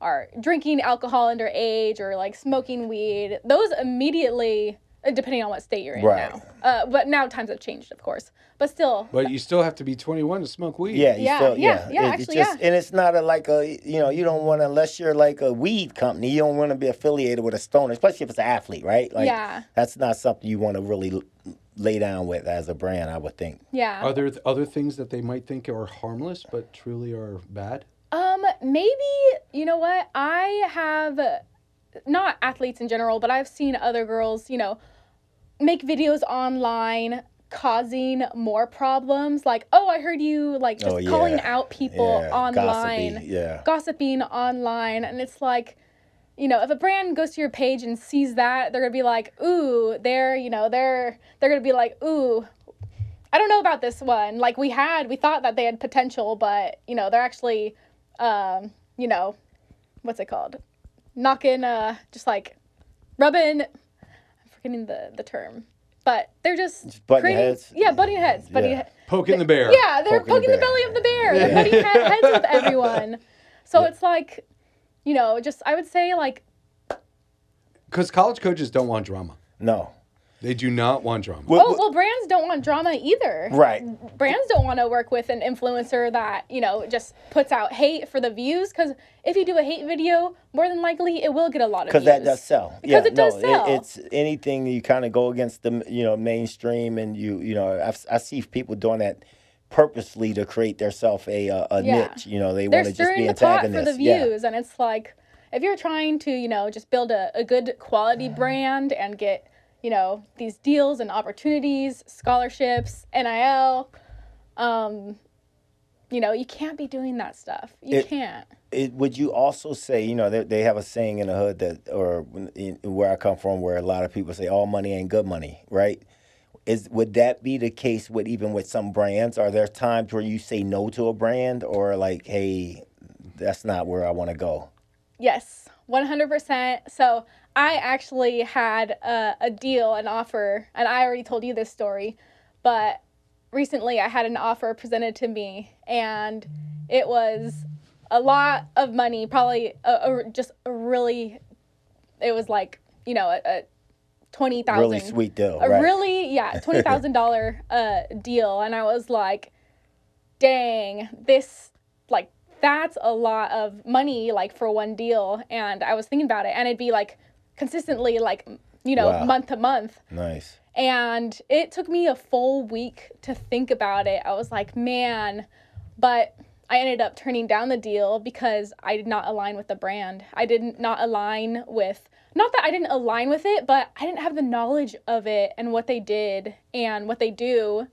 are drinking alcohol underage or like smoking weed. Those immediately, depending on what state you're in Right. now. But now times have changed, of course. But still. But you still have to be 21 to smoke weed. Yeah, Actually, And it's not you don't want to, unless you're like a weed company, you don't want to be affiliated with a stoner, especially if it's an athlete, right? Like, Yeah. that's not something you want to really lay down with as a brand, I would think. Yeah. Are there other things that they might think are harmless but truly are bad? Maybe, you know what? I have, not athletes in general, but I've seen other girls, make videos online causing more problems. Like, oh, I heard you like just calling out people online, gossiping online. And it's like, you know, if a brand goes to your page and sees that, they're going to be like, ooh, they're going to be like, ooh, I don't know about this one. Like we thought that they had potential, but, you know, they're actually, you know, what's it called? Knocking, just like rubbing, I'm forgetting the term, but they're just butting heads. Yeah, butting heads. Poking the bear. Yeah, they're poking the belly of the bear. They're butting heads with everyone. So it's like, you know, just, I would say like. Because college coaches don't want drama. No. They do not want drama. Well, brands don't want drama either. Right. Brands don't want to work with an influencer that, you know, just puts out hate for the views. Because if you do a hate video, more than likely it will get a lot of views. Because that does sell. Because it does sell. It's anything you kind of go against the, you know, mainstream, and you know, I see people doing that purposely to create themselves a niche. You know, they want to just be antagonists. They're stirring the pot for the views, and it's like, if you're trying to, you know, just build a good quality brand and get, you know, these deals and opportunities, scholarships, NIL, you know, you can't be doing that stuff. You can't. Would you also say, you know, they have a saying in the hood that, or where I come from, where a lot of people say, all money ain't good money, right? Would that be the case even with some brands? Are there times where you say no to a brand, or like, hey, that's not where I want to go? Yes, 100%. So I actually had a deal, an offer, and I already told you this story, but recently I had an offer presented to me, and it was a lot of money, probably it was like, you know, a $20,000. Really sweet deal, right? Really, $20,000 deal, and I was like, dang, that's a lot of money, like, for one deal. And I was thinking about it, and it'd be like consistently, like, you know, month to month. Nice. And it took me a full week to think about it. I was like, man, but I ended up turning down the deal because I did not align with the brand. I did not align with, not that I didn't align with it, but I didn't have the knowledge of it and what they did and what they do.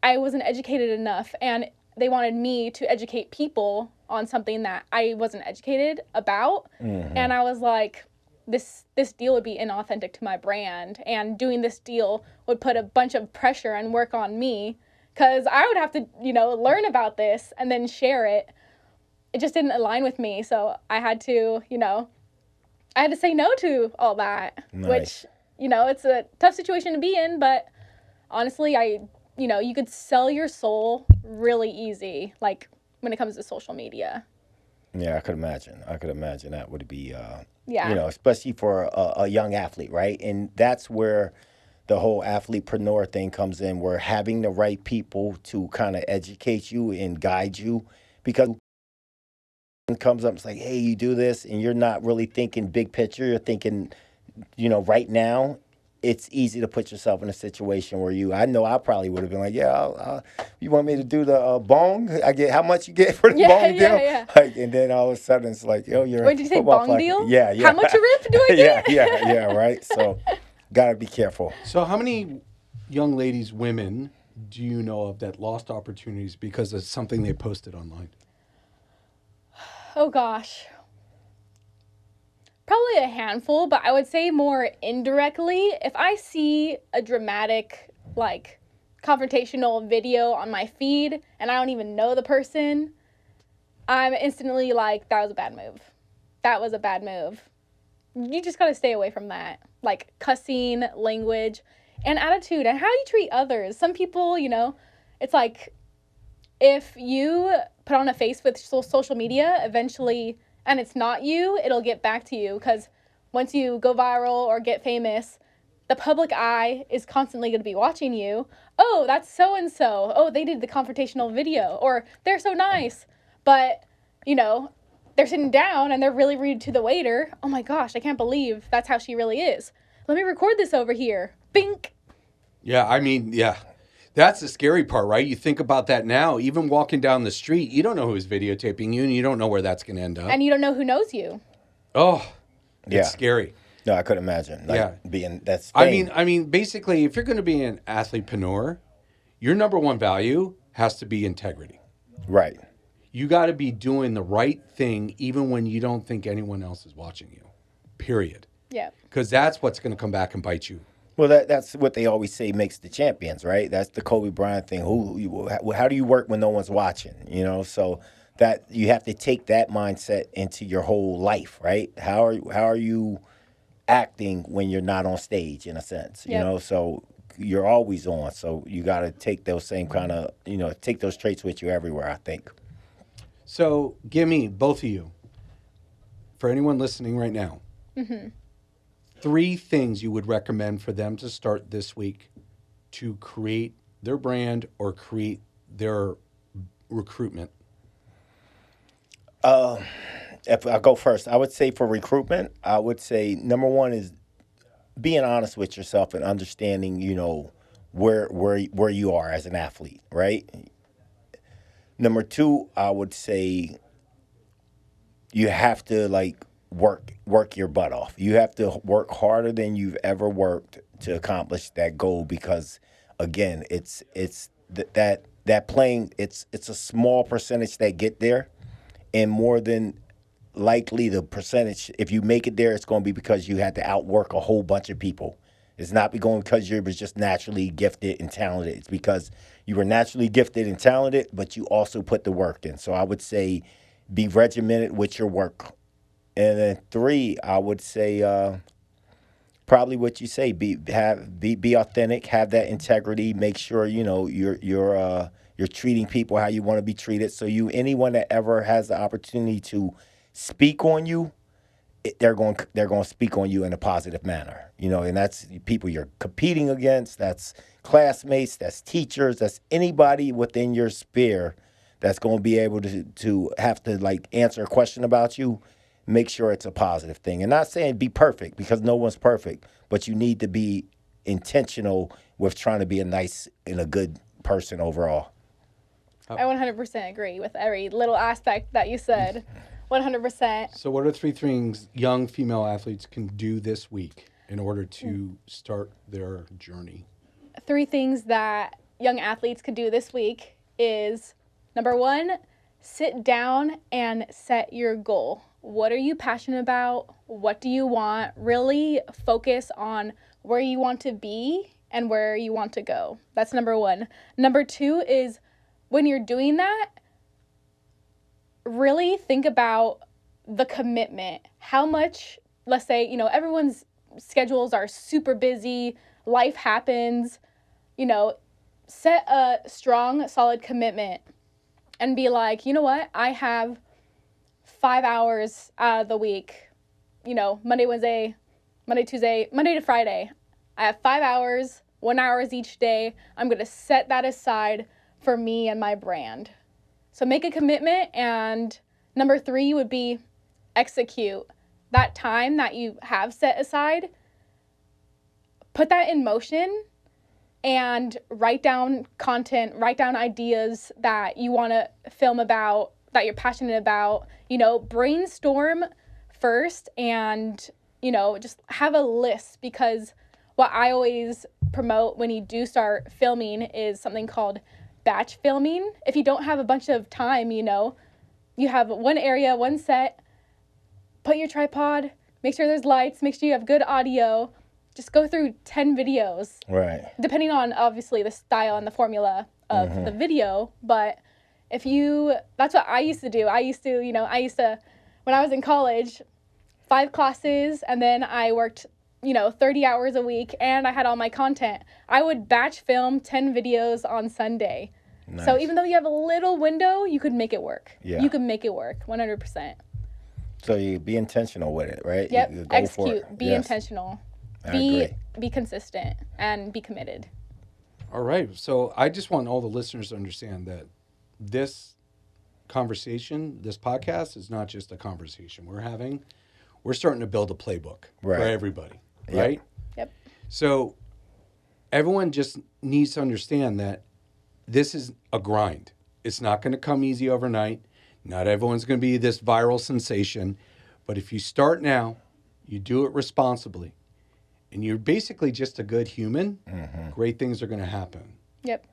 I wasn't educated enough, and they wanted me to educate people on something that I wasn't educated about. Mm-hmm. And I was like, this deal would be inauthentic to my brand, and doing this deal would put a bunch of pressure and work on me, because I would have to, you know, learn about this and then share it. It just didn't align with me. So I had to, you know, say no to all that. Nice. Which, you know, it's a tough situation to be in, but honestly, you know, you could sell your soul really easy, like, when it comes to social media. Yeah, I could imagine that would be, you know, especially for a young athlete, right? And that's where the whole athletepreneur thing comes in, where having the right people to kind of educate you and guide you, because it comes up, it's like, hey, you do this, and you're not really thinking big picture. You're thinking, you know, right now. It's easy to put yourself in a situation where I know I probably would have been like, yeah, you want me to do the bong? I get how much you get for the bong deal? Yeah. Like, and then all of a sudden it's like, oh, you're Wait, did you say bong deal? Yeah. How much a rip do I get? yeah, right? So, gotta be careful. So how many young ladies, women, do you know of that lost opportunities because of something they posted online? Oh, gosh. Probably a handful, but I would say more indirectly. If I see a dramatic, like, confrontational video on my feed and I don't even know the person, I'm instantly like, that was a bad move. That was a bad move. You just got to stay away from that. Like, cussing, language, and attitude, and how you treat others. Some people, you know, it's like, if you put on a face with social media, eventually, and it's not you, it'll get back to you, because once you go viral or get famous, the public eye is constantly going to be watching you. Oh, that's so-and-so. Oh, they did the confrontational video. Or they're so nice. But, you know, they're sitting down and they're really rude to the waiter. Oh my gosh, I can't believe that's how she really is. Let me record this over here. Bink. Yeah, I mean, yeah. That's the scary part, right? You think about that now. Even walking down the street, you don't know who's videotaping you, and you don't know where that's going to end up. And you don't know who knows you. Oh, it's scary. No, I could imagine. Like, being that's. I mean, basically, if you're going to be an athletepreneur Your number one value has to be integrity. Right. You got to be doing the right thing even when you don't think anyone else is watching you, period. Yeah. Because that's what's going to come back and bite you. Well, that's what they always say makes the champions, right? That's the Kobe Bryant thing. How do you work when no one's watching? You know, so that you have to take that mindset into your whole life, right? How are you acting when you're not on stage, in a sense? You Yep. know, so you're always on. So you got to take those same kind of, take those traits with you everywhere, I think. So give me, both of you, for anyone listening right now, 3 things you would recommend for them to start this week to create their brand or create their recruitment. If I go first, I would say for recruitment, I would say number one is being honest with yourself and understanding, where you are as an athlete, right? Number 2, I would say you have to work your butt off. You have to work harder than you've ever worked to accomplish that goal, because again, it's that playing, it's a small percentage that get there, and more than likely the percentage, if you make it there, it's going to be because you had to outwork a whole bunch of people. It's not going because you was just naturally gifted and talented. It's because you were naturally gifted and talented, but you also put the work in. So I would say be regimented with your work. And then 3, I would say probably what you say, be authentic, have that integrity, make sure you're treating people how you want to be treated. So anyone that ever has the opportunity to speak on you, they're going to speak on you in a positive manner, and that's people you're competing against, that's classmates, that's teachers, that's anybody within your sphere that's going to be able to have to answer a question about you. Make sure it's a positive thing, and not saying be perfect, because no one's perfect, but you need to be intentional with trying to be a nice and a good person overall. I 100% agree with every little aspect that you said. 100%. So what are 3 things young female athletes can do this week in order to start their journey? 3 things that young athletes could do this week is, number 1, sit down and set your goal. What are you passionate about? What do you want? Really focus on where you want to be and where you want to go. That's number 1. Number 2 is, when you're doing that, really think about the commitment. How much, let's say, everyone's schedules are super busy, life happens, set a strong, solid commitment and be like, you know what, I have 5 hours out of the week, Monday, Wednesday, Monday, Tuesday, Monday to Friday. I have 5 hours, 1 hour each day. I'm going to set that aside for me and my brand. So make a commitment. And number 3 would be execute. That time that you have set aside, put that in motion and write down content, write down ideas that you want to film about, that you're passionate about. Brainstorm first and, just have a list, because what I always promote when you do start filming is something called batch filming. If you don't have a bunch of time, you have one area, one set, put your tripod, make sure there's lights, make sure you have good audio. Just go through 10 videos. Right. Depending on, obviously, the style and the formula of the video. But that's what I used to do. I used to, when I was in college, 5 classes, and then I worked, 30 hours a week, and I had all my content. I would batch film 10 videos on Sunday. Nice. So even though you have a little window, you could make it work. Yeah. You could make it work, 100%. So you be intentional with it, right? Yep. You go execute. For it. Be intentional. I agree. Be consistent and be committed. All right. So I just want all the listeners to understand that this conversation, this podcast, is not just a conversation we're having. We're starting to build a playbook for everybody, right? Yep. So everyone just needs to understand that this is a grind. It's not going to come easy overnight. Not everyone's going to be this viral sensation. But if you start now, you do it responsibly, and you're basically just a good human, great things are going to happen. Yep.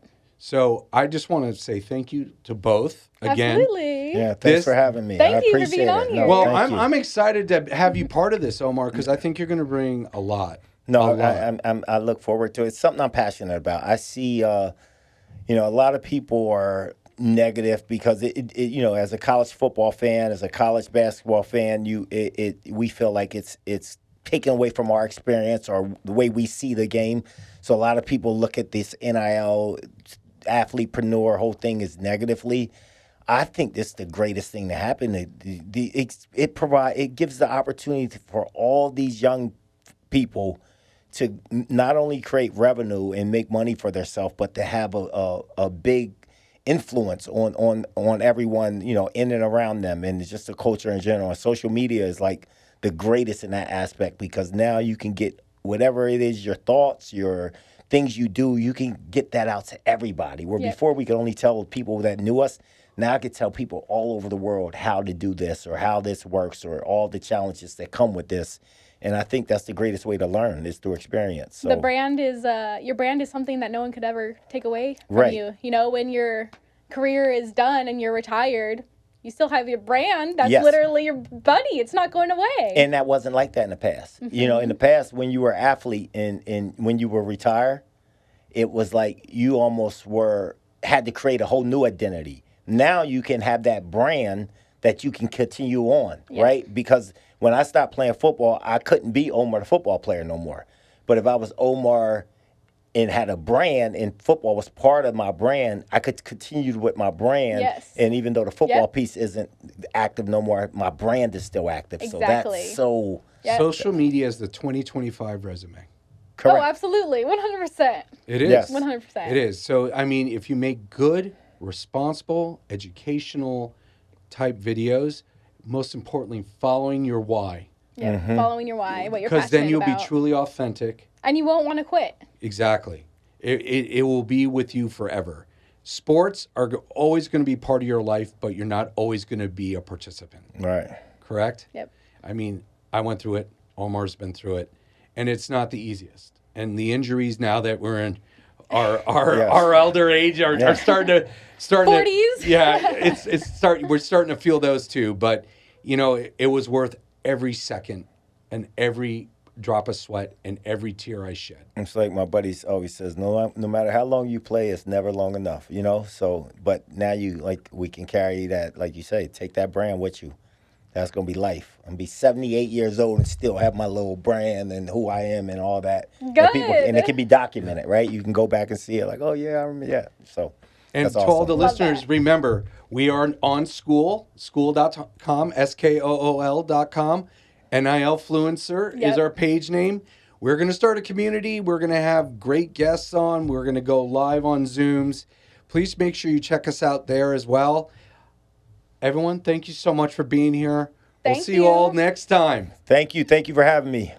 So I just want to say thank you to both again. Absolutely. Yeah, thanks This- for having me. Thank I you for appreciate being it. on here. No, Well, thank you. I'm excited to have you part of this, Omar, because I think you're going to bring a lot. No, a lot. I look forward to it. It's something I'm passionate about. I see, a lot of people are negative because as a college football fan, as a college basketball fan, we feel like it's taken away from our experience or the way we see the game. So a lot of people look at this NIL athletepreneur whole thing as negatively. I think this is the greatest thing to happen. It gives the opportunity for all these young people to not only create revenue and make money for themselves, but to have a big influence on everyone, in and around them, and just the culture in general. And social media is like the greatest in that aspect because now you can get whatever it is, your thoughts, your things you do, you can get that out to everybody. Where Yep. before we could only tell people that knew us, now I could tell people all over the world how to do this or how this works or all the challenges that come with this. And I think that's the greatest way to learn is through experience. So, The brand is your brand is something that no one could ever take away from Right. you. When your career is done and you're retired, you still have your brand. That's Yes. literally your buddy. It's not going away. And that wasn't like that in the past. In the past, when you were an athlete and when you were retired, it was like you almost had to create a whole new identity. Now you can have that brand that you can continue on, Yeah. right? Because when I stopped playing football, I couldn't be Omar the football player no more. But if I was Omar and had a brand and football was part of my brand, I could continue with my brand. Yes. And even though the football Yep. piece isn't active no more, my brand is still active. Exactly. So that's so Yeah. Social media is the 2025 resume. correct. Oh, absolutely. 100%. It is. Yes. 100%. It is. So, I mean, if you make good, responsible, educational type videos, most importantly, following your why. Yeah. Following your why, what you're Because passionate then you'll about. be truly authentic. And you won't want to quit. Exactly. It will be with you forever. Sports are always going to be part of your life, but you're not always going to be a participant. Right. Correct? Yep. I mean, I went through it. Omar's been through it. And it's not the easiest. And the injuries now that we're in our Yes. our elder age are starting to 40s? Yeah, we're starting to feel those too. But it was worth every second and every drop of sweat and every tear I shed. It's like my buddies always says, no matter how long you play, it's never long enough, So, but now we can carry that, like you say, take that brand with you. That's going to be life. I'm going to be 78 years old and still have my little brand and who I am and all that. Good. And it can be documented, right? You can go back and see it like, oh, yeah, I remember, yeah. So, And that's to all the awesome. Love listeners, that. remember, we are on Skool, skool.com, Skool.com. NILfluencer is Yep. our page name. We're going to start a community. We're going to have great guests on. We're going to go live on Zooms. Please make sure you check us out there as well. Everyone, thank you so much for being here. We'll Thank see you you. all next time. Thank you for having me.